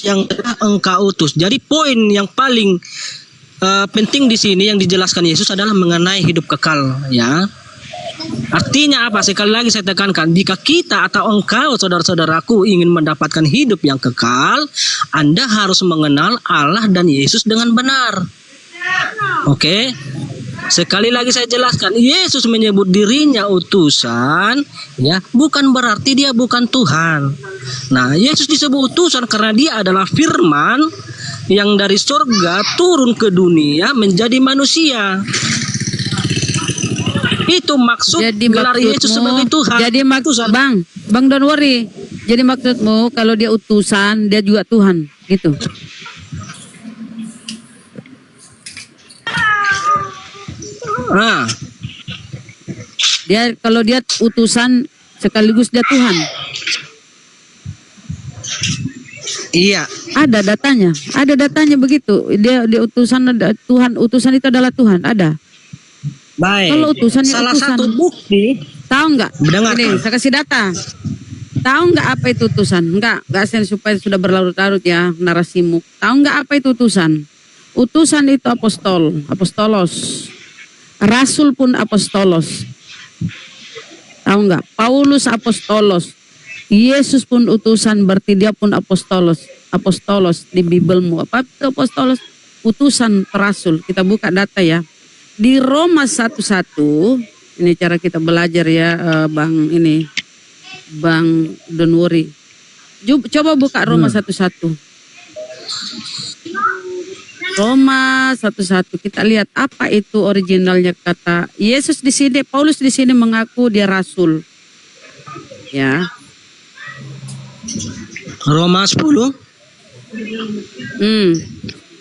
yang telah engkau utus. Jadi poin yang paling penting di sini yang dijelaskan Yesus adalah mengenai hidup kekal, ya. Artinya apa? Sekali lagi saya tekankan, jika kita atau engkau saudara-saudaraku ingin mendapatkan hidup yang kekal, Anda harus mengenal Allah dan Yesus dengan benar. Oke? Sekali lagi saya jelaskan, Yesus menyebut dirinya utusan, ya, bukan berarti dia bukan Tuhan. Nah, Yesus disebut utusan karena dia adalah firman yang dari surga turun ke dunia menjadi manusia. Itu maksud gelar Yesus sebagai Tuhan. Jadi Bang, don't worry. Jadi maksudmu kalau dia utusan, dia juga Tuhan, gitu. Kalau dia utusan sekaligus dia Tuhan. Iya. Ada datanya begitu. Dia utusan Tuhan, utusan itu adalah Tuhan, ada. Baik. Kalau utusan salah satu bukti, tahu nggak? Ini saya kasih data. Tahu nggak apa itu utusan? Nggak supaya sudah berlarut-larut ya narasimu. Tahu nggak apa itu utusan? Utusan itu apostolos. Rasul pun apostolos. Tahu nggak? Paulus apostolos. Yesus pun utusan, berarti dia pun apostolos. Apostolos di Bibelmu. Apa itu apostolos? Utusan rasul. Kita buka data ya. Di Roma 1:1, ini cara kita belajar ya, Bang don't worry. Coba buka Roma 1:1. Roma 1:1, kita lihat apa itu originalnya kata Yesus di sini. Paulus di sini mengaku dia rasul. Ya. Roma 10.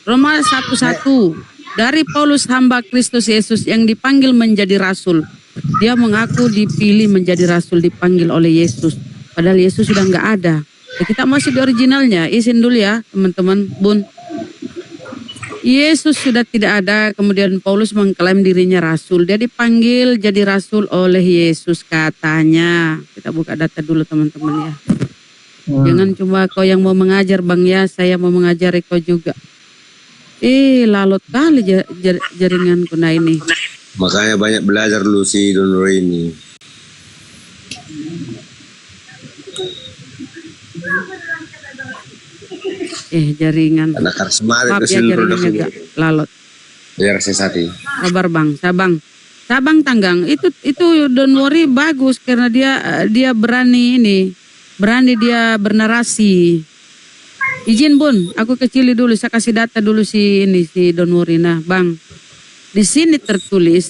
Roma 1:1. Dari Paulus hamba Kristus Yesus yang dipanggil menjadi rasul. Dia mengaku dipilih menjadi rasul, dipanggil oleh Yesus. Padahal Yesus sudah nggak ada. Ya, kita masih di originalnya. Izin dulu ya teman-teman, Bun. Yesus sudah tidak ada, kemudian Paulus mengklaim dirinya rasul. Dia dipanggil jadi rasul oleh Yesus katanya. Kita buka data dulu teman-teman ya. Jangan cuma kau yang mau mengajar Bang ya, saya mau mengajari kau juga. Lalot kali jaringanku nah ini. Makanya banyak belajar lu si Donor ini. Jaringan. Anak karismatik maaf ya jaringannya agak lalot. Biar sesati. Sabar Bang, Sabang tanggang. Itu don't worry, bagus karena dia berani dia bernarasi. Izin Bun, aku kecili dulu, saya kasih data dulu si don't worry. Nah Bang, di sini tertulis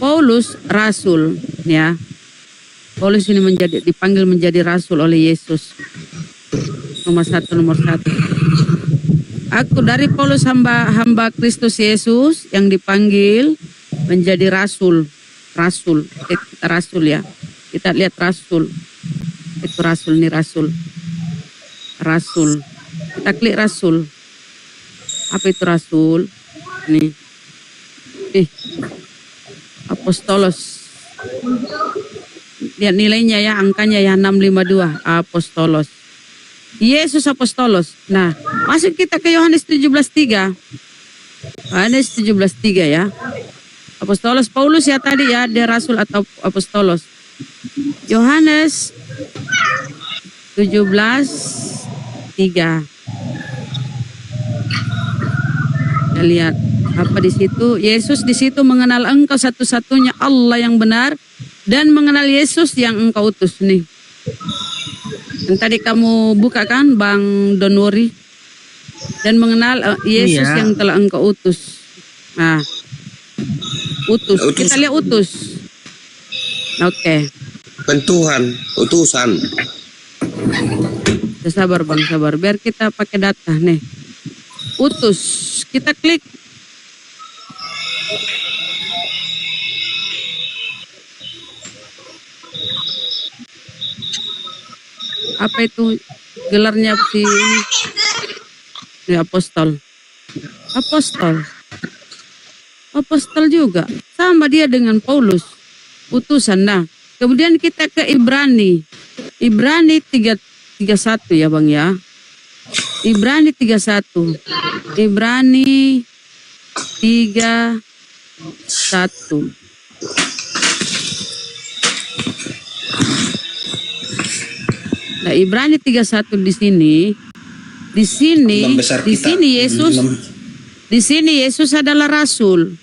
Paulus rasul ya. Paulus ini dipanggil menjadi rasul oleh Yesus. Nomor satu. Aku dari Paulus hamba Kristus Yesus yang dipanggil menjadi rasul. Kita rasul ya. Kita lihat rasul. Itu rasul nih rasul. Kita klik rasul. Apa itu rasul? Nih. Apostolos. Lihat nilainya ya, angkanya ya 652. Apostolos. Yesus apostolos. Nah, masuk kita ke Yohanes 17:3. Yohanes 17:3 ya. Apostolos Paulus ya tadi ya, dia rasul atau apostolos. Yohanes 17:3. Kita lihat apa di situ. Yesus di situ mengenal engkau satu-satunya Allah yang benar dan mengenal Yesus yang engkau utus nih. Yang tadi kamu buka kan Bang don't worry. Dan mengenal Yesus yang telah engkau utus. Nah, utus. Kita lihat utus. Oke. Tuhan, utusan. Sabar Bang, sabar. Biar kita pakai data nih. Utus. Kita klik. Apa itu gelarnya si ini? Ya, apostol. Apostol juga. Sama dia dengan Paulus. Utusan. Nah, kemudian kita ke Ibrani. Ibrani 13 31 ya Bang ya. Ibrani 31. Ibrani 31. Nah, Ibrani 31 di sini. Di sini Yesus di sini Yesus adalah rasul.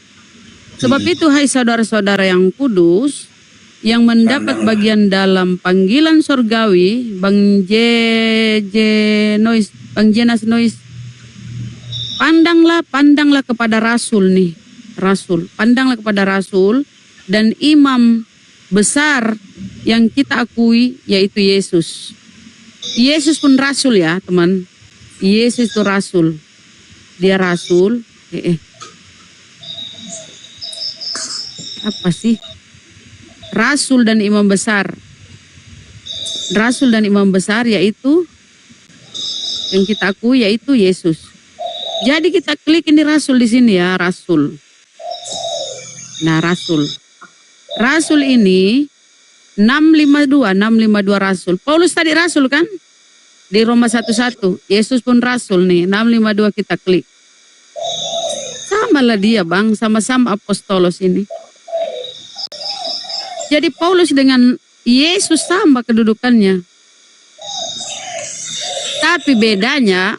Sebab itu hai saudara-saudara yang kudus yang mendapat bagian dalam panggilan sorgawi, Bang Jenas Nois, pandanglah kepada rasul nih, rasul. Pandanglah kepada rasul dan imam besar yang kita akui yaitu Yesus. Yesus pun rasul ya, teman. Yesus itu rasul. Dia rasul. Apa sih? Rasul dan imam besar. Rasul dan imam besar yaitu yang kita akui yaitu Yesus. Jadi kita klik ini rasul di sini ya, rasul. Nah, rasul. Rasul ini 652 rasul. Paulus tadi rasul kan? Di Roma 11. Yesus pun rasul nih, 652 kita klik. Sama lah dia Bang, sama-sama apostolos ini. Jadi Paulus dengan Yesus sama kedudukannya. Tapi bedanya,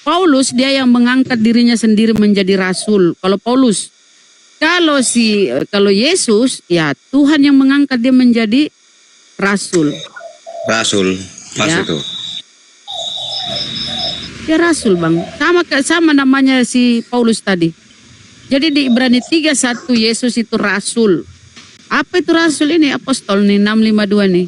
Paulus dia yang mengangkat dirinya sendiri menjadi rasul. Kalau Paulus, kalau Yesus, ya Tuhan yang mengangkat dia menjadi rasul. Rasul, pas Ya. itu. Dia rasul Bang, sama namanya si Paulus tadi. Jadi di Ibrani 31 Yesus itu rasul. Apa itu rasul ini? Apostol nih 652 nih.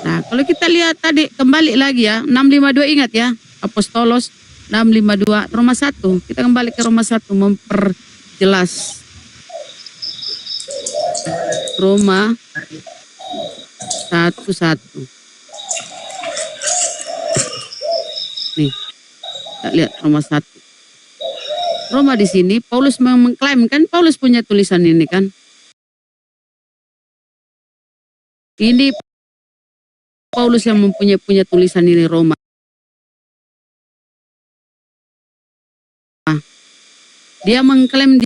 Nah kalau kita lihat tadi kembali lagi ya 652 ingat ya. Apostolos 652 Roma 1. Kita kembali ke Roma 1 memperjelas. Roma 1:1. Nih, kita lihat Roma 1. Roma di sini Paulus mengklaim kan Paulus punya tulisan ini kan. Ini Paulus yang punya tulisan ini Roma. Dia mengklaim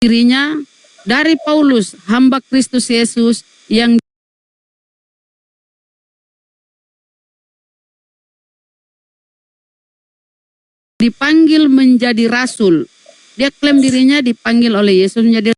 dirinya dari Paulus, hamba Kristus Yesus yang dipanggil menjadi rasul. Dia klaim dirinya dipanggil oleh Yesus menjadi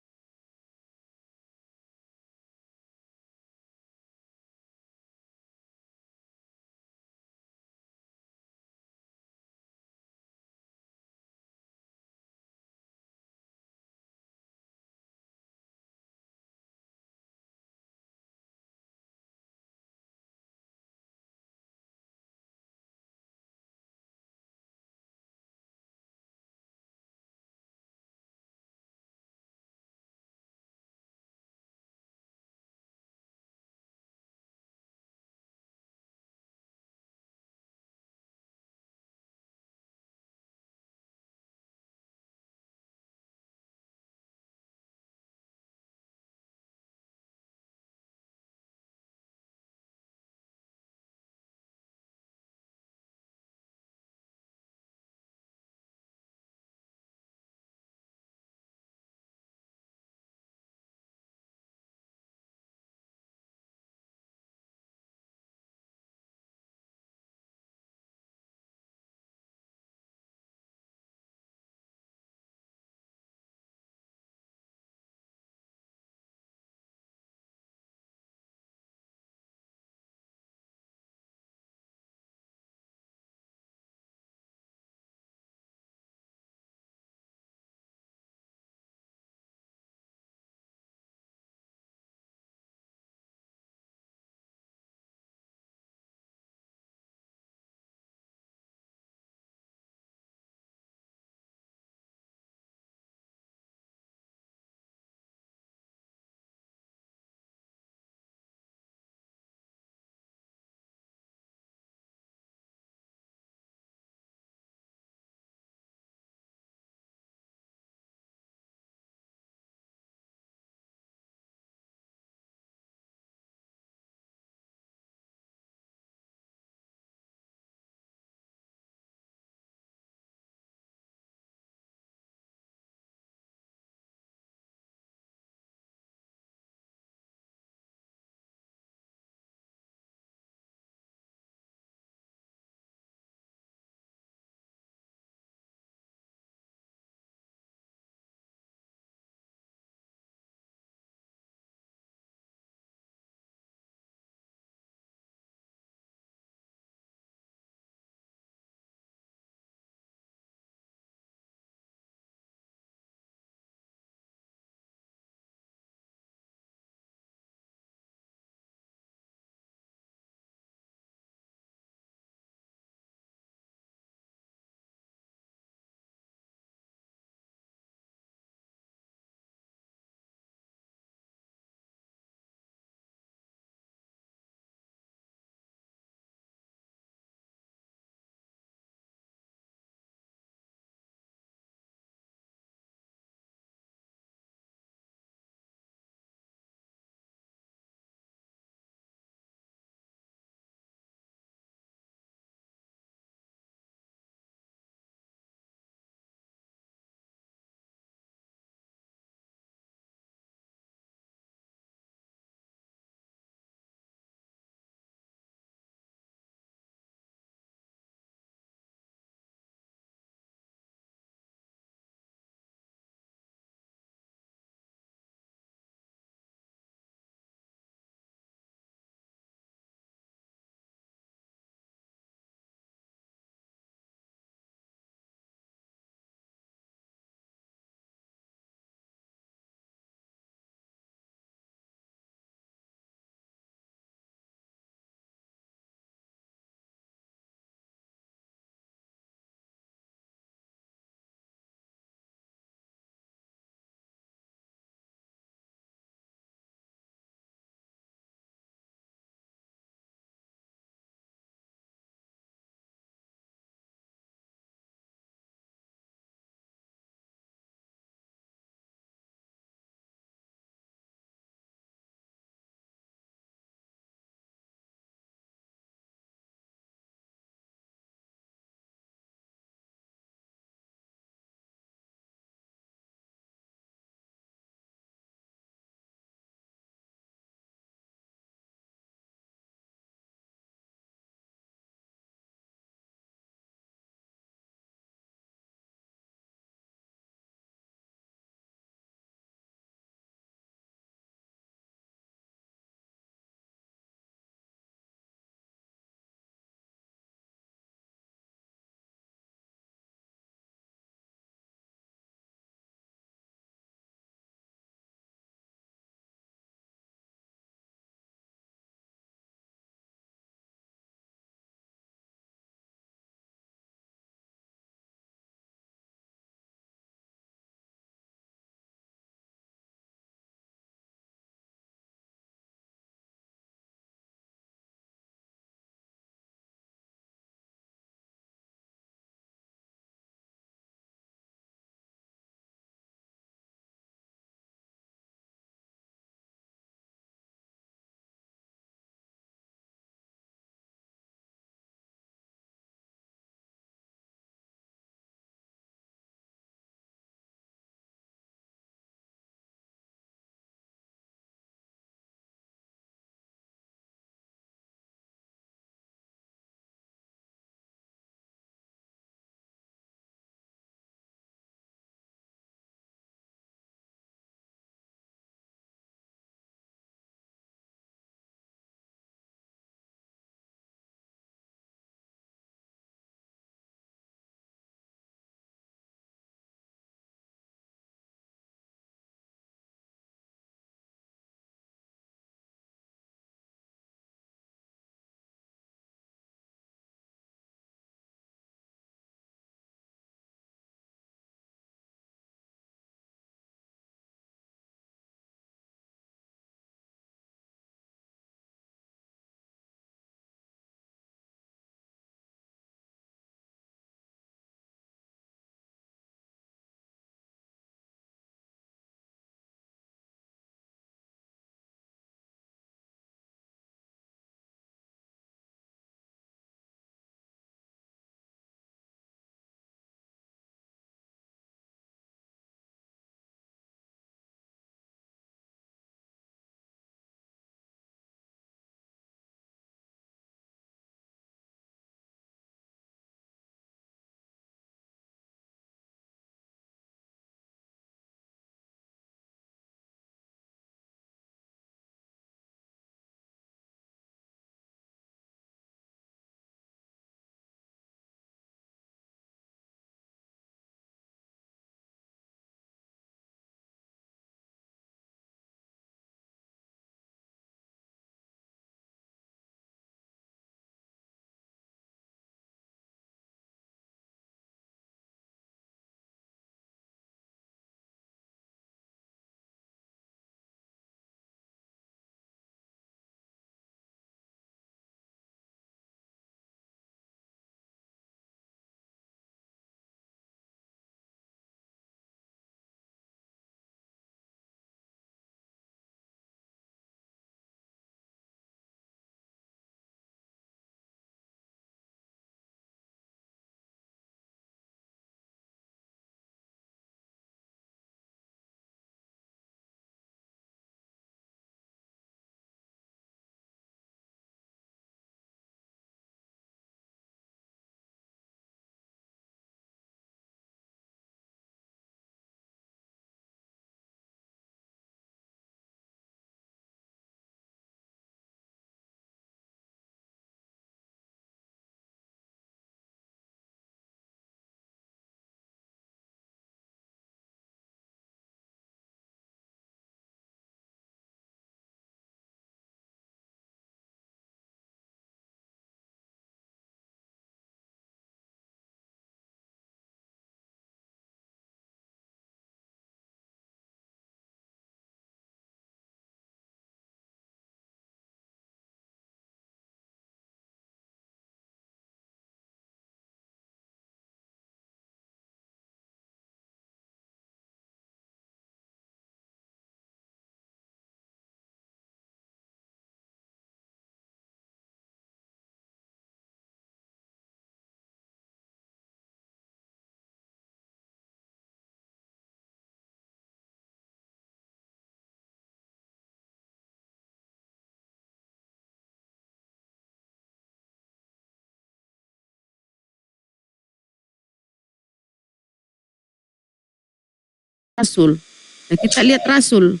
Rasul. Nah, kita lihat Rasul.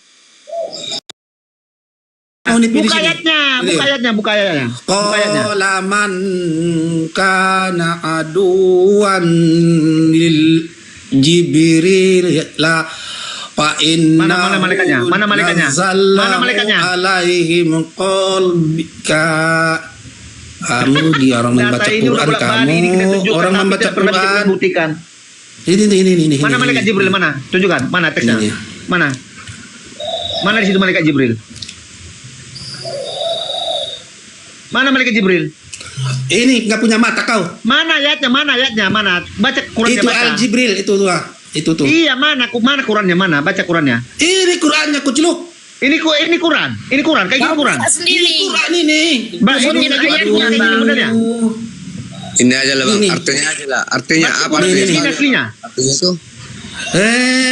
Buka ayatnya. Qala man kana aduwan lil Jibril la fa inna Mana malaikatnya? Mana alaihim qalbika. Kamu dia orang membaca Quran, kamu orang membaca Quran. Buktikan. Ini. Mana malaikat Jibril mana? Tunjukkan. Mana teksnya? Ini. Mana di situ malaikat Jibril? Mana malaikat Jibril? Ini nggak punya mata kau. Mana ayatnya? Mana? Baca Qurannya, Itu baca. Al Jibril itu tuh. Iya, mana Qurannya mana? Baca Qurannya. Ini Qurannya kuciluk. Ini Quran. Ini Quran. Kayak gini Quran. Ini Quran ini. Ini ayatnya kayak gini benernya. Ini aja lah bang, Ini. artinya aja lah. Artinya apa? Ini aslinya. Artinya tuh.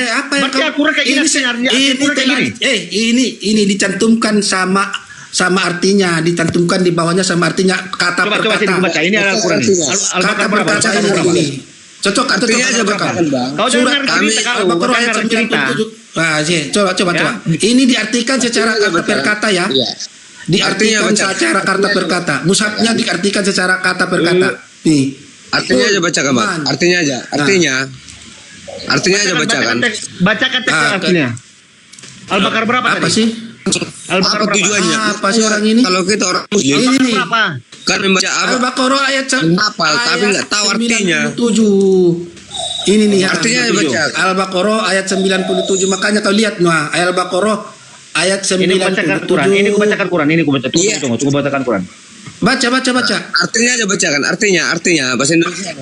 Apa yang Baca Al-Quran kayak gini, artinya Al-Quran kayak gini. ini dicantumkan sama artinya, dicantumkan di bawahnya sama artinya kata Coba per sini kata. baca. Ini Al-Quran. Kata Al-Baqarah per berapa? kata Al-Baqarah ini. berapa? Cocok Artinya aja bacakan bang. Kau Surat dengar kami cerita kau, Al-Baqarah ayat dengar cerita. 97. Coba. Ya. Ini diartikan secara kata per kata ya. Iya. Diartikan Artinya baca. secara kata per kata. Mushafnya diartikan secara kata per kata. Nih. Artinya aja bacakan bang. Man. Artinya aja. Artinya aja bacakan. Bacakan teks artinya. Al-Baqarah berapa tadi? Apa sih? Al-Baqarah Apa tujuannya? Apa sih orang ini? Kalau kita orang muslim Ini nih. Berapa? kan membaca apa? Al-Baqarah ayat Hafal, tapi nggak tahu artinya. 97. Ini nih Artinya baca. Al-Baqarah ayat 97. Makanya kau lihat Al-Baqarah ayat Ini bacakan Quran. 97. Ini ku bacakan Quran. Ini ku baca. Iya. Tunggu bacakan Quran. Baca. Artinya aja bacakan. Artinya bahasa Indonesia.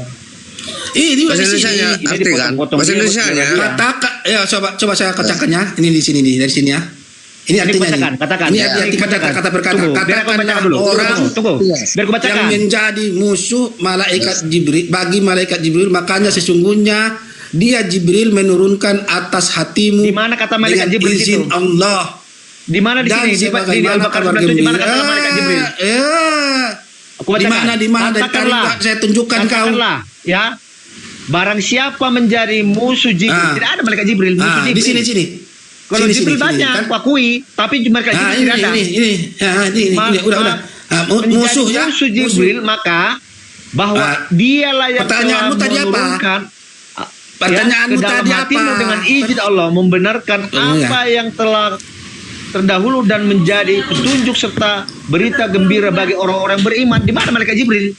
Ini Bahasa di Indonesia sini. nya Ini arti kan. dipotong-potong. Bahasa Ini Indonesia nya. baca. Ya coba saya katakannya. Ini di sini nih, dari sini ya. Ini artinya bacakan, nih. katakan. Ini Ya, artikan katakan. kata per kata. Tunggu, biar aku bacakan dulu. Orang Tunggu. Biar aku yang bacakan. menjadi musuh malaikat Jibril bagi malaikat Jibril, makanya sesungguhnya dia Jibril menurunkan atas hatimu Di mana kata malaikat dengan Jibril izin itu? Allah. Di mana di sini? Di Al-Baqarah 97 di mana kata malaikat Jibril? Aku bacakan. Di mana dari tadi Katakanlah. saya tunjukkan kau. Katakanlah, ya. Barang siapa menjadi musuh Jibril, tidak ada malaikat Jibril, musuh Jibril. Di sini. Kalau Jibril banyak, aku akui, tapi malaikat Jibril tidak ada. Ini udah. Menjadi musuh Jibril, maka bahwa dialah yang pertanyaanmu telah tadi apa? menurunkan Pertanyaanmu ke dalam tadi hatimu apa? dengan izin Allah membenarkan apa yang telah terdahulu dan menjadi petunjuk serta berita gembira bagi orang-orang beriman. Di mana malaikat Jibril?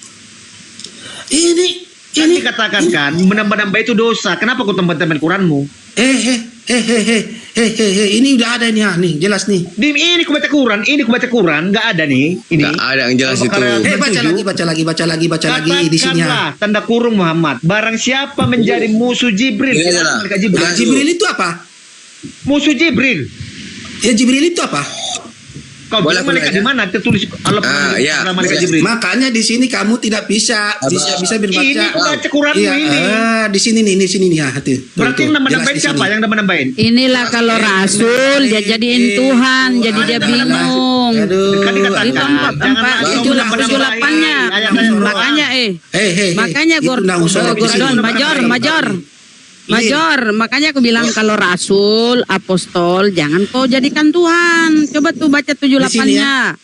Ini katakan kan menambah-nambah itu dosa. Kenapa kau tambah-tambahin Quranmu? Ini udah ada nih, jelas nih. Ini ku baca Quran, nggak ada nih. Ini Nggak ada yang jelas itu. Baca lagi di sini ya. Katakanlah, tanda kurung Muhammad. Barang siapa menjadi musuh Jibril, Iya, tidak ada iya. malaikat Jibril. Nah, Jibril itu apa? Musuh Jibril. Ya Jibril itu apa? Kau Boleh bilang malaikat aku di mana? Tertulis Allah iya. malaikat Jibril. Makanya di sini kamu tidak bisa berbaca. Ini ku baca Quranmu Iya, ini. di sini nih ya. Berarti yang nambah-nambahin siapa? Yang nambah-nambahin? Inilah kalau Rasul dia jadiin Tuhan, jadi dia bingung. Aduh. Kan dikatakan, Itu jangan 48-nya makanya makanya Major, makanya aku bilang kalau Rasul, Apostol, jangan kau jadikan Tuhan. Coba tuh baca 78-nya.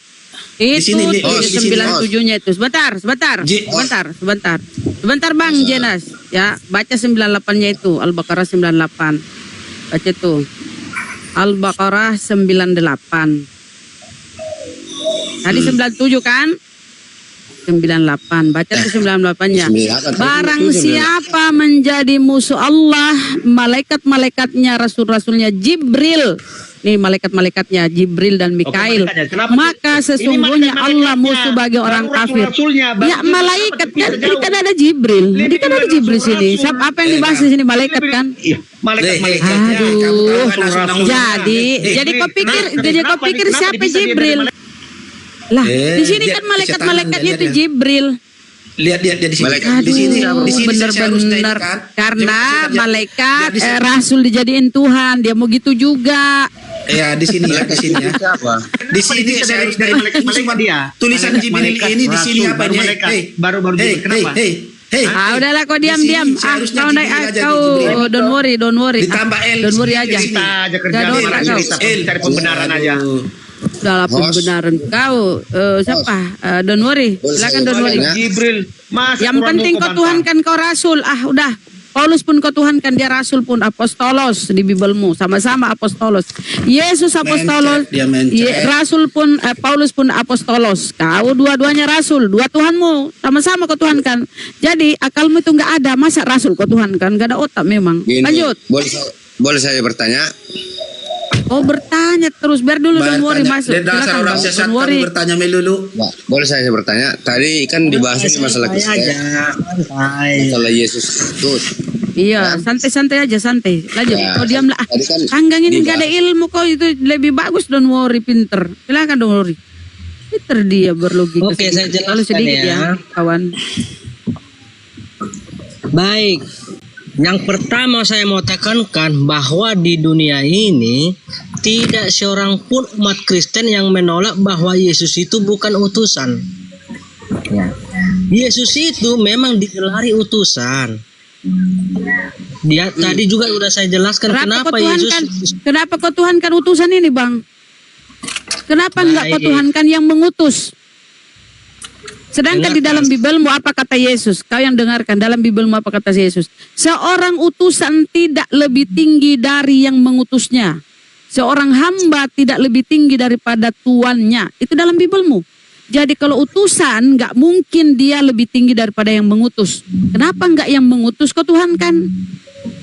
Itu sini, di sini. 97-nya itu. Sebentar Bang Jenas. Ya, baca 98-nya itu, Al-Baqarah 98. Baca tuh. Al-Baqarah 98. Tadi 97 kan? 98. Baca tuh 98-nya. 98. Barang siapa menjadi musuh Allah, malaikat-malaikatnya, rasul-rasulnya Jibril. Nih malaikat-malaikatnya Jibril dan Mikail. malaikatnya. Kenapa Maka ini sesungguhnya Allah malaikatnya? musuh bagi orang Baru kafir. rasul-rasulnya, baru Ya malaikat kan, ini kan ada Jibril. Ini kan ada Jibril sini. Siapa apa yang dibahas di sini malaikat kan? Iya, malaikat-malaikat. Aduh. Jadi Jadi kau pikir siapa Jibril? Lah, di sini kan malaikat-malaikatnya itu Jibril. Lihat di sini. Aduh, Di sini saya harus bener-bener. kan. Karena Coba malaikat di sini. Rasul dijadiin Tuhan, dia mau gitu juga. Ya di sini ya. Siapa? Di sini saya harus malaikat dia. tulisan Malaikat, Jibril malaikat, ini di sini rasul, apa baru nih? malaikat. Baru Jibril. Kenapa? Hei, udahlah kau di diam-diam. sini seharusnya Kau naik Jibril aja, kau Jibril. don't worry. Ditambah L Don't worry aja. sini. Kita aja kerja Gak dosa malah kau. cerita cari pembenaran aja. Udahlah Host. pembenaran kau. Siapa? Don't worry. Boleh Silakan saya don't worry. bertanya? Jibril, masa Yang kurang penting mau kau bantah? Tuhankan kau rasul. Udah. Paulus pun kau Tuhankan, dia rasul pun apostolos di Bibelmu, sama-sama apostolos. Yesus apostolos, Mencet, dia mencet. rasul pun Paulus pun apostolos. Kau dua-duanya rasul, dua Tuhanmu, sama-sama kau Tuhankan. Jadi akalmu itu nggak ada, masa rasul kau Tuhankan? Nggak ada otak memang. Gini, Lanjut. boleh saya bertanya? Oh bertanya terus, biar dulu don't worry masuk. Dari dasar Silakan, orang Bang. sesat Don't worry. kamu bertanya melulu. Pak, boleh saya bertanya? Tadi kan dibahas ini masalah Kristen, masalah Yesus Kristus. Iya, santai-santai aja, santai. Lanjut, Ya, kau diamlah. tadi kan Kanggang ini nggak ada dibahas. ilmu, kau itu lebih bagus, don't worry, pinter. Silakan don't worry. Pinter dia berlogika. Oke, saya sedikit. Lalu jelaskan sedikit ya. kawan. Baik. Yang pertama saya mau tekankan bahwa di dunia ini tidak seorang pun umat Kristen yang menolak bahwa Yesus itu bukan utusan. Ya. Yesus itu memang digelari utusan. Dia tadi juga udah saya jelaskan kenapa Yesus. Kenapa kau Tuhankan utusan ini, Bang? Kenapa enggak kau Baik. Tuhankan yang mengutus? Sedangkan di dalam Bibelmu apa kata Yesus? Kau yang dengarkan, dalam Bibelmu apa kata Yesus? Seorang utusan tidak lebih tinggi dari yang mengutusnya. Seorang hamba tidak lebih tinggi daripada tuannya. Itu dalam Bibelmu. Jadi kalau utusan nggak mungkin dia lebih tinggi daripada yang mengutus. Kenapa nggak yang mengutus kau Tuhankan?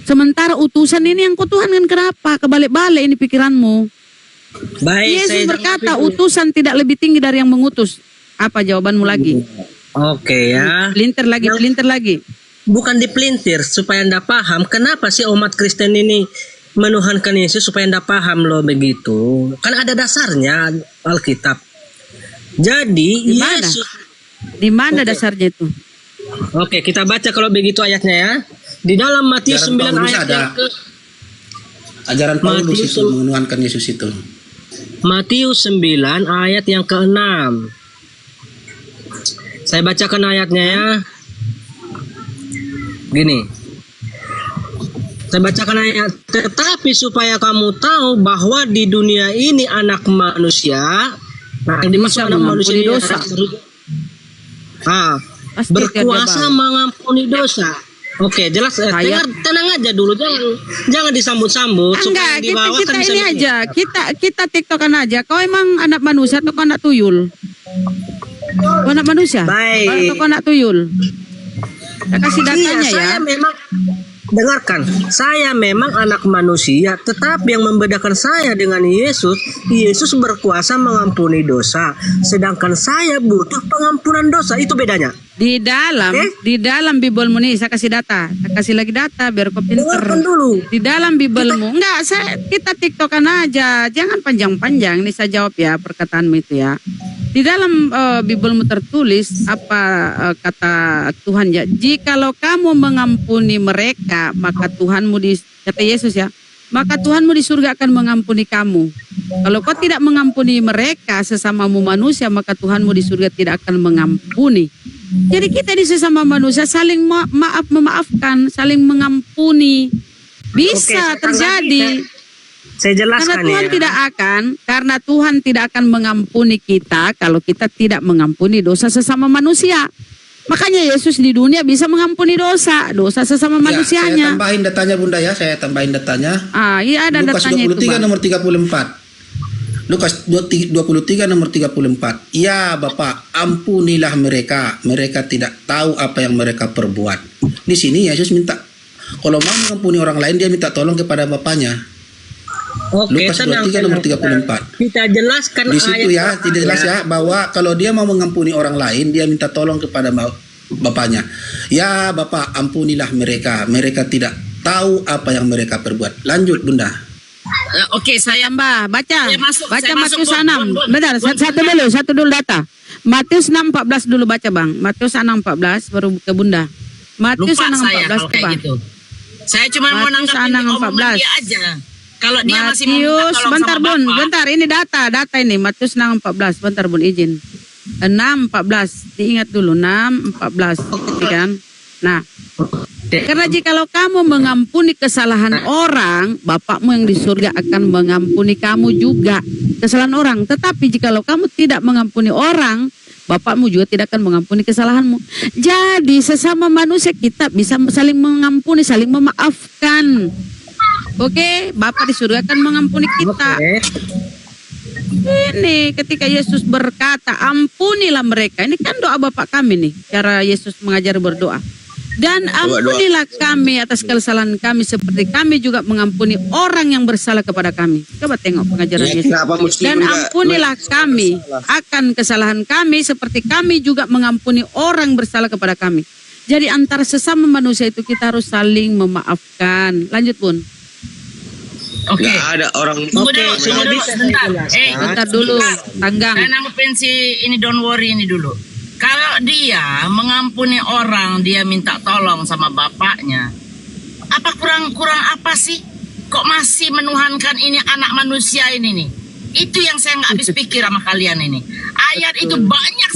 Sementara utusan ini yang kau Tuhankan, kenapa? Kebalik-balik ini pikiranmu. Baik, Yesus saya berkata jawab dulu. utusan tidak lebih tinggi dari yang mengutus. Apa jawabanmu lagi? Oke ya. Pelintir lagi. Bukan dipelintir supaya Anda paham kenapa sih umat Kristen ini menuhankan Yesus, supaya Anda paham loh begitu. Kan ada dasarnya Alkitab. Jadi Di mana? Yesus. Di mana dasarnya itu? Oke, kita baca kalau begitu ayatnya ya. Di dalam Matius Ajaran 9 Paulus ayat ada. yang ke Ajaran Paulus Matius itu menuhankan Yesus itu. Matius 9 ayat yang ke-6. Saya bacakan ayatnya ya. Gini. Saya bacakan ayat. Tetapi supaya kamu tahu bahwa di dunia ini anak manusia, nah yang dimaksud Bisa anak manusia mengampuni ini dosa. berkuasa Pasti tiap dia mengampuni dosa. Oke, jelas. Saya- Tenang aja dulu, jangan disambut-sambut. Enggak, supaya di bawah kita kan bisa ini dengar. aja. Kita tiktokan aja. Kau emang anak manusia atau kau anak tuyul? Kau anak manusia? Baik. Atau kau anak tuyul? Saya kasih datanya Iya, ya. saya memang dengarkan. Saya memang anak manusia, tetapi yang membedakan saya dengan Yesus, Yesus berkuasa mengampuni dosa, sedangkan saya butuh pengampunan dosa. Itu bedanya. Di dalam Bibelmu nih, saya kasih data. Saya kasih lagi data biar kau pinter. Dengarkan dulu. Di dalam Bibelmu, enggak, kita tiktokan aja. Jangan panjang-panjang. Ini saya jawab ya perkataanmu itu ya. Di dalam Bibelmu tertulis apa kata Tuhan ya. Jikalau kamu mengampuni mereka, maka Tuhanmu kata Yesus ya, maka Tuhanmu di surga akan mengampuni kamu. Kalau kau tidak mengampuni mereka sesamamu manusia, maka Tuhanmu di surga tidak akan mengampuni. Jadi kita di sesama manusia saling memaafkan, saling mengampuni. Bisa Oke, terjadi. Saya jelaskan Karena Tuhan tidak akan mengampuni kita kalau kita tidak mengampuni dosa sesama manusia. Makanya Yesus di dunia bisa mengampuni dosa sesama Ya, manusianya. saya tambahin datanya Bunda ya, saya tambahin datanya. Iya ada Lukas datanya 23 itu, Bang. nomor 34. Lukas 23 nomor 34. Ya Bapak, ampunilah mereka. Mereka tidak tahu apa yang mereka perbuat. Di sini Yesus minta, kalau mau mengampuni orang lain, dia minta tolong kepada Bapaknya. Oke, Lukas 23 nomor 34. Kita jelaskan Di situ ya, tidak jelas ya, bahwa kalau dia mau mengampuni orang lain, dia minta tolong kepada Bapaknya. Ya Bapak, ampunilah mereka. Mereka tidak tahu apa yang mereka perbuat. Lanjut Bunda. Oke, saya Mbak, baca Saya masuk, Matius Bon, 6. Bon. Bentar, satu dulu data. Matius 6:14 dulu baca, Bang. Matius 6:14 baru ke Bunda. Matius lupa saya 6:14 kalau kayak coba. gitu. Saya cuma mau Matius nanggapin 6:14. omongan dia aja. Kalau dia masih mau minta Matius, tolong bentar sama Bun, Bapak, bentar ini data ini Matius 6:14, bentar Bun izin. 6:14, diingat dulu 6:14, kan? Nah, karena jikalau kamu mengampuni kesalahan orang, Bapakmu yang di surga akan mengampuni kamu juga kesalahan orang. Tetapi jikalau kamu tidak mengampuni orang, Bapakmu juga tidak akan mengampuni kesalahanmu. Jadi sesama manusia kita bisa saling mengampuni, saling memaafkan. Oke, Bapak di surga akan mengampuni kita. Ini ketika Yesus berkata, ampunilah mereka. Ini kan doa Bapak kami nih, cara Yesus mengajar berdoa. Dan ampunilah kami atas kesalahan kami seperti kami juga mengampuni orang yang bersalah kepada kami. Coba tengok pengajaran Yesus. Dan ampunilah kami akan kesalahan kami seperti kami juga mengampuni orang bersalah kepada kami. Jadi antara sesama manusia itu kita harus saling memaafkan. Lanjut, Bun. Oke. Nggak ada orang. Tunggu dulu, sebentar. Bentar dulu, Tanggang. Saya nanggepin si ini don't worry ini dulu. Kalau dia mengampuni orang, dia minta tolong sama bapaknya. Apa kurang apa sih? Kok masih menuhankan ini anak manusia ini nih? Itu yang saya nggak habis pikir sama kalian ini. Ayat itu banyak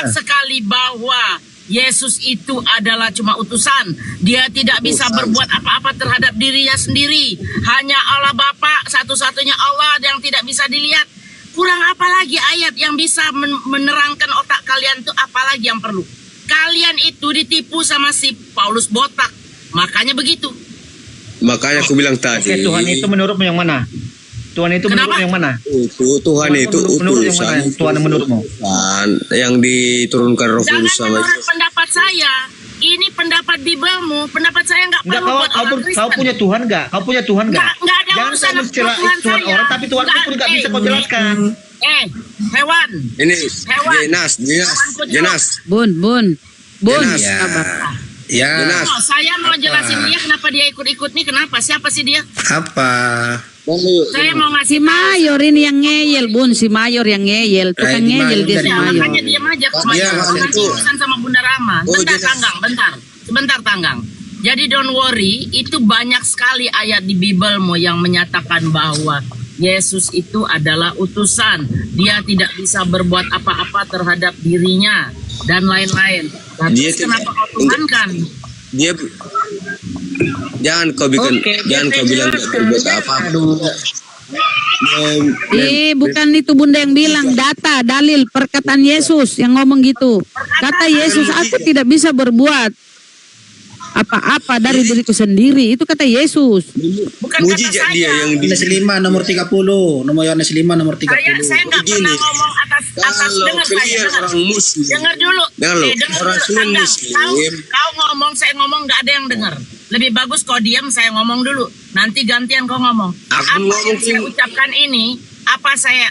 sekali bahwa Yesus itu adalah cuma utusan. Dia tidak bisa berbuat apa-apa terhadap dirinya sendiri. Hanya Allah Bapa, satu-satunya Allah yang tidak bisa dilihat. Kurang apa lagi ayat yang bisa menerangkan otak kalian itu, apalagi yang perlu? Kalian itu ditipu sama si Paulus botak. Makanya begitu. Makanya aku bilang tadi. Oke, Tuhan itu menurutmu yang mana? Tuhan itu menurutmu yang mana? Tuhan itu menurut yang mana? utusan. Tuhan menurutmu? Yang diturunkan Roh Jangan Kudus sama menurut pendapat saya. Ini pendapat Bibelmu. Pendapat saya nggak perlu buat orang Kristen. Kau punya Tuhan nggak? Kau punya Tuhan nggak? Nggak ada Jangan urusan kau mencela Tuhan Tuhan saya. orang, tapi Tuhan pun nggak bisa kau jelaskan. Hewan. ini Hewan. Jenas. Bun. Jelas. Sabar. Ya. Jelas. Oh, saya mau jelasin dia kenapa dia ikut-ikut nih. Kenapa? Siapa sih dia? Apa? Saya mau ngasih Si Mayor ini yang ngeyel, Bun. Si Mayor yang ngeyel. Tukang Ini ngeyel Mayor dia si dari Ya, Mayor. makanya diam aja. Dia Nanti itu. urusan sama Bunda Rama. Oh, Bentar, jelas. Tanggang. Sebentar, Tanggang. Jadi don't worry, itu banyak sekali ayat di Bibelmu yang menyatakan bahwa Yesus itu adalah utusan. Dia tidak bisa berbuat apa-apa terhadap dirinya dan lain-lain. Nah, Dia terus kenapa kau tuhankan? Dia jangan kau bikin, jangan kau bilang nggak berbuat apa. Bukan itu Bunda yang bilang, data, dalil, perkataan Yesus yang ngomong gitu. Kata Yesus, aku tidak bisa berbuat apa-apa dari diriku sendiri. Itu kata Yesus. Bukan Mujizat kata dia saya. yang di Yohanes 5 nomor 30. Nomor Yohanes 5 nomor 30. Saya nggak pernah Begini. ngomong atas Kalau dengar saya, kalian dengar. orang muslim, Dengar dulu. Dengar loh, Dengar orang dulu, Muslim Tanggang. Muslim. Kau ngomong, saya ngomong nggak ada yang dengar. Lebih bagus kau diam, saya ngomong dulu. Nanti gantian kau ngomong. Aku Apa ngomong yang saya dulu. ucapkan ini,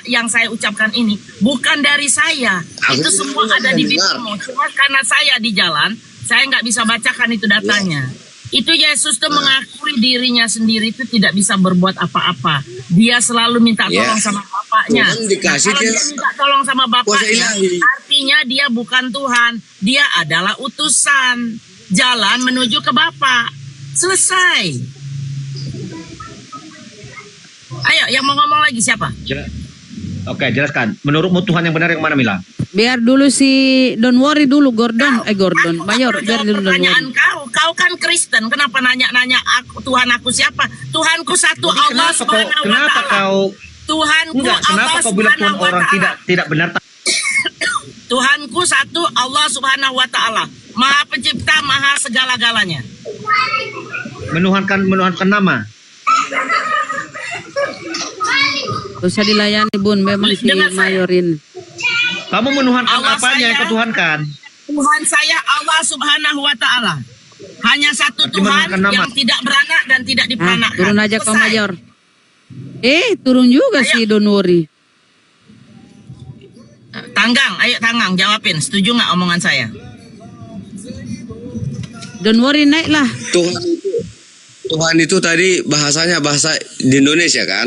yang saya ucapkan ini bukan dari saya. Aku Itu semua ada di dengar. Bibelmu. Cuma karena saya di jalan, saya nggak bisa bacakan itu datanya. Itu Yesus tuh mengakui dirinya sendiri itu tidak bisa berbuat apa-apa. Dia selalu minta tolong sama Bapaknya. Tuhan dikasih Kalau dia dia minta tolong sama kuasa Bapaknya, ilahi. artinya dia bukan Tuhan. Dia adalah utusan. Jalan menuju ke Bapa. Selesai. Ayo, yang mau ngomong lagi siapa? Oke, jelaskan. Menurutmu Tuhan yang benar yang mana, Mila? Biar dulu si don't worry dulu Gordon. Gordon. Aku Mayor, jawab biar dulu don't pertanyaan worry. kau. Kau kan Kristen. Kenapa nanya-nanya Tuhan aku siapa? Tuhanku satu, Allah Subhanahu wa Kenapa Ta'ala. kau Tuhanku enggak? Kenapa Allah kau bilang Tuhan Subhanahu wa orang Ta'ala. tidak benar? Tuhanku satu, Allah Subhanahu wa Ta'ala. Maha pencipta, maha segala-galanya. Menuhankan nama. Usah dilayani Bun, memang si Dengar saya. Mayor ini. Kamu menuhankan Allah apanya yang saya. kau tuhankan? Tuhan saya Allah Subhanahu wa Ta'ala. Hanya satu Berarti Tuhan menuhankan nama. yang tidak beranak dan tidak diperanakkan. Turun aja kau Selesai. Mayor. Turun juga si don't worry. Tanggang, ayo Tanggang jawabin. Setuju nggak omongan saya? Don't worry naiklah. Tuhan itu tadi bahasanya bahasa di Indonesia kan?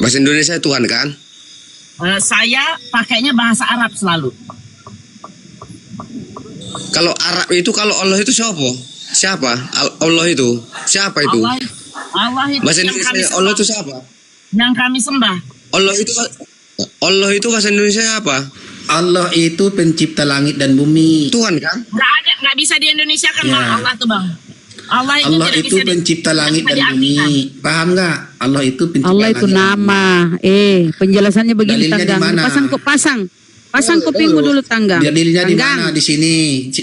Bahasa Indonesia Tuhan kan? Saya pakainya bahasa Arab selalu. Kalau Arab itu, kalau Allah itu siapa? Siapa? Allah itu siapa itu? Allah itu Bahasa yang kami Indonesia Allah itu sembah. siapa? Yang kami sembah. Allah itu bahasa Indonesia apa? Allah itu pencipta langit dan bumi. Tuhan kan? Nggak bisa di Indonesia kan Ya. Bang, Allah tuh Bang. Allah itu Allah tidak itu bisa pencipta langit bisa dan bumi. diartikan. Paham nggak? Allah itu pencipta Allah itu langit dan nama. Penjelasannya begini Dalilnya di Tanggang. mana? Pasang kupingmu dulu Tanggang. Dalilnya di Tanggang. mana di sini?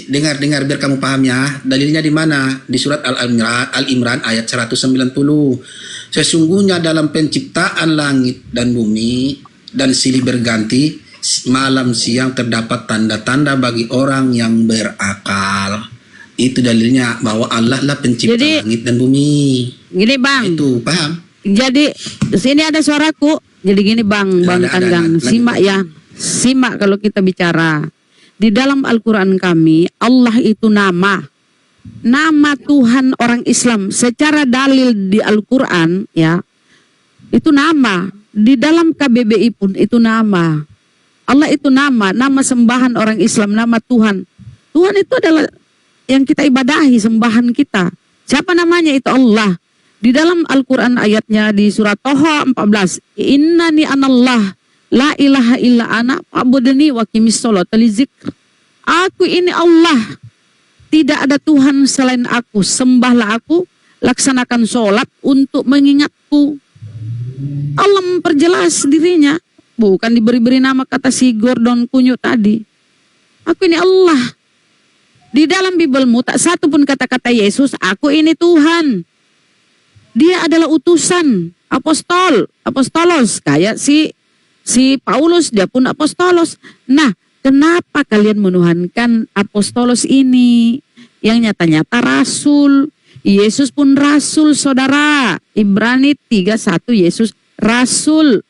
Dengar biar kamu paham ya. Dalilnya di mana? Di surat Al-Imran ayat 190. Sesungguhnya dalam penciptaan langit dan bumi dan silih berganti malam siang terdapat tanda-tanda bagi orang yang berakal. Itu dalilnya bahwa Allah lah pencipta Jadi- langit dan bumi. Gini Bang. Itu paham? Jadi sini ada suaraku. Jadi gini Bang Ada, Tanggang. lanjut. Simak ya. Simak kalau kita bicara. Di dalam Al-Quran kami, Allah itu nama. Nama Tuhan orang Islam. Secara dalil di Al-Quran ya. Itu nama. Di dalam KBBI pun itu nama. Allah itu nama. Nama sembahan orang Islam. Nama Tuhan. Tuhan itu adalah yang kita ibadahi, sembahan kita. Siapa namanya? Itu Allah. Di dalam Al-Quran ayatnya di surat Toha 14. Innani anallah la ilaha illa ana fa'budni wa qimis sholata lizikr. Aku ini Allah. Tidak ada Tuhan selain aku. Sembahlah aku, laksanakan sholat untuk mengingatku. Allah memperjelas dirinya. Bukan diberi-beri nama kata si Gordon Kunyu tadi. Aku ini Allah. Di dalam Bibelmu tak satu pun kata-kata Yesus, aku ini Tuhan. Dia adalah utusan, apostolos. Kayak si Paulus, dia pun apostolos. Nah, kenapa kalian menuhankan apostolos ini? Yang nyata-nyata rasul. Yesus pun rasul, saudara. Ibrani 3:1 Yesus rasul.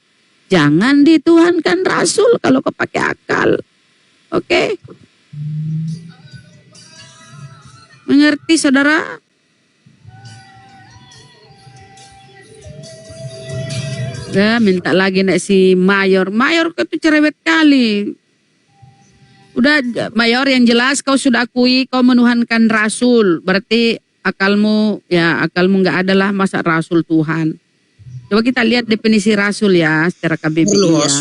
Jangan dituhankan rasul kalau kau pakai akal. Oke? Mengerti saudara? Minta lagi nak si Mayor. Mayor kau tuh cerewet kali. Udah Mayor, yang jelas kau sudah akui kau menuhankan rasul. Berarti akalmu nggak adalah masa rasul Tuhan. Coba kita lihat definisi rasul ya secara KBBI Perlu, ya. Bos.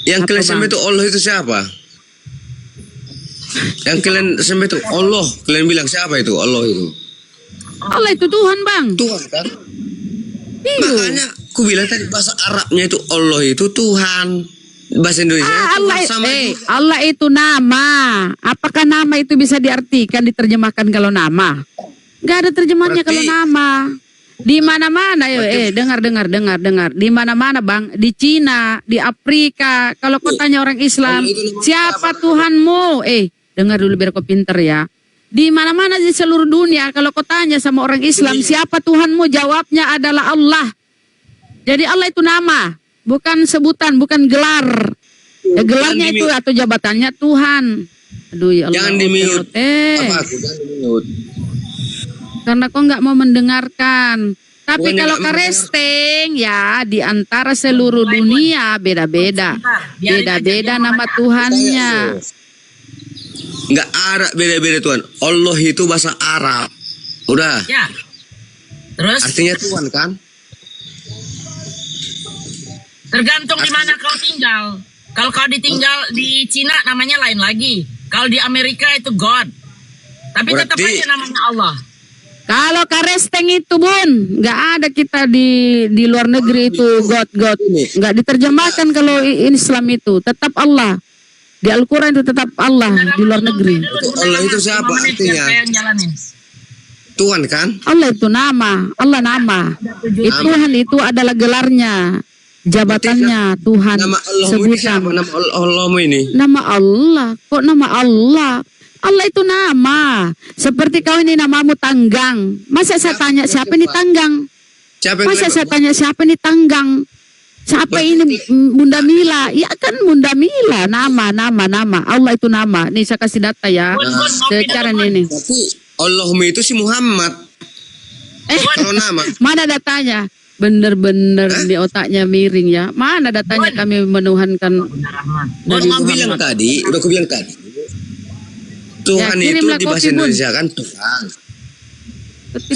Yang Apa, kalian sembah Bang? itu Allah itu siapa? Yang kalian sembah itu Allah. Kalian bilang siapa itu? Allah itu. Allah itu Tuhan Bang. Tuhan kan? Iya. Makanya aku bilang tadi bahasa Arabnya itu Allah itu Tuhan. Bahasa Indonesia itu Allah, sama juga. Allah itu nama. Apakah nama itu bisa diartikan, diterjemahkan kalau nama? Gak ada terjemahnya Berarti- kalau nama. Di mana-mana dengar. Di mana-mana Bang, di Cina, di Afrika. Kalau kau tanya orang Islam, Allah itu nama siapa Tuhanmu? Dengar dulu biar kau pinter ya. Di mana-mana di seluruh dunia, kalau kau tanya sama orang Islam, siapa Tuhanmu? Jawabnya adalah Allah. Jadi Allah itu nama, bukan sebutan, bukan gelar. Ya, gelarnya Jangan itu atau jabatannya Tuhan. Aduh ya Allah. Jangan di-mute. Oke. Apa aku? Jangan di-mute. Karena kau nggak mau mendengarkan. Tapi Bukan kalau nggak Karesteng ya di antara seluruh dunia beda-beda. Beda-beda nama Tuhannya. Nggak ada beda-beda Tuhan. Allah itu bahasa Arab. Udah. Ya. Terus Artinya Tuhan kan? tergantung di mana kau tinggal. Kalau kau ditinggal di Cina namanya lain lagi. Kalau di Amerika itu God. Tapi tetap Berarti- aja namanya Allah. Kalau Karesteng itu Bun, nggak ada kita di luar negeri itu God, nggak diterjemahkan kalau Islam itu tetap Allah. Di Al-Quran itu tetap Allah di luar negeri. Allah itu siapa artinya? Saya yang jalanin. Tuhan kan? Allah itu nama, Allah nama. Tuhan itu adalah gelarnya, jabatannya Tuhan, Nama Allahmu ini siapa? sebutan. Nama Allahmu ini? Nama Allah, kok nama Allah? Allah itu nama. Seperti kau ini namamu Tanggang. Masa saya tanya siapa ini Tanggang? Siapa yang Masa lempar? saya tanya siapa ini Tanggang? Siapa ini Bunda Mila? Ya kan Bunda Mila, nama. Allah itu nama. Nih saya kasih data ya. Secara ini. Berarti Allahmu itu si Muhammad. Kalau nama. Mana datanya? Bener-bener di otaknya miring ya. Mana datanya kami menuhankan Udah aku bilang tadi. Tuhan Ya, itu kirimlah di bahasa kopi, Bun. Indonesia kan Tuhan.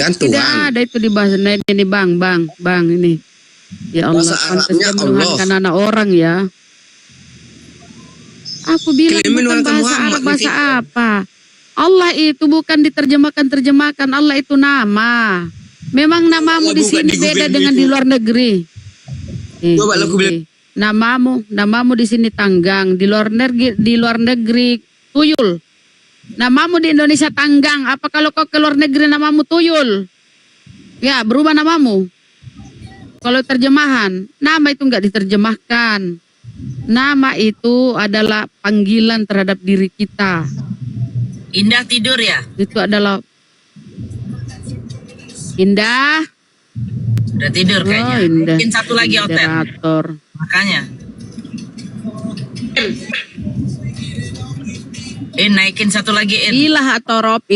Kan Tidak Tuhan. ada itu di bahasa ini bang ini. Ya Allah, Bahasa pantas Arabnya dia menuhankan anak orang ya. Aku bilang Kalian bukan menuhankan bahasa Muhammad, Arab, bahasa nanti. apa? Allah itu bukan diterjemahkan. Allah itu nama. Memang namamu Allah di buka sini di beda Google dengan itu. di luar negeri. Coba lah aku bilang. Namamu di sini Tanggang, di luar negeri Tuyul. Namamu di Indonesia Tanggang. Apa kalau kau ke luar negeri namamu Tuyul? Ya, berubah namamu. Kalau terjemahan, nama itu enggak diterjemahkan. Nama itu adalah panggilan terhadap diri kita. Indah tidur ya? Itu adalah Indah. Udah tidur kayaknya. Oh, Indah. Mungkin satu lagi Oten. Moderator. Makanya. Naikin satu lagi, In. Ilah atau Rob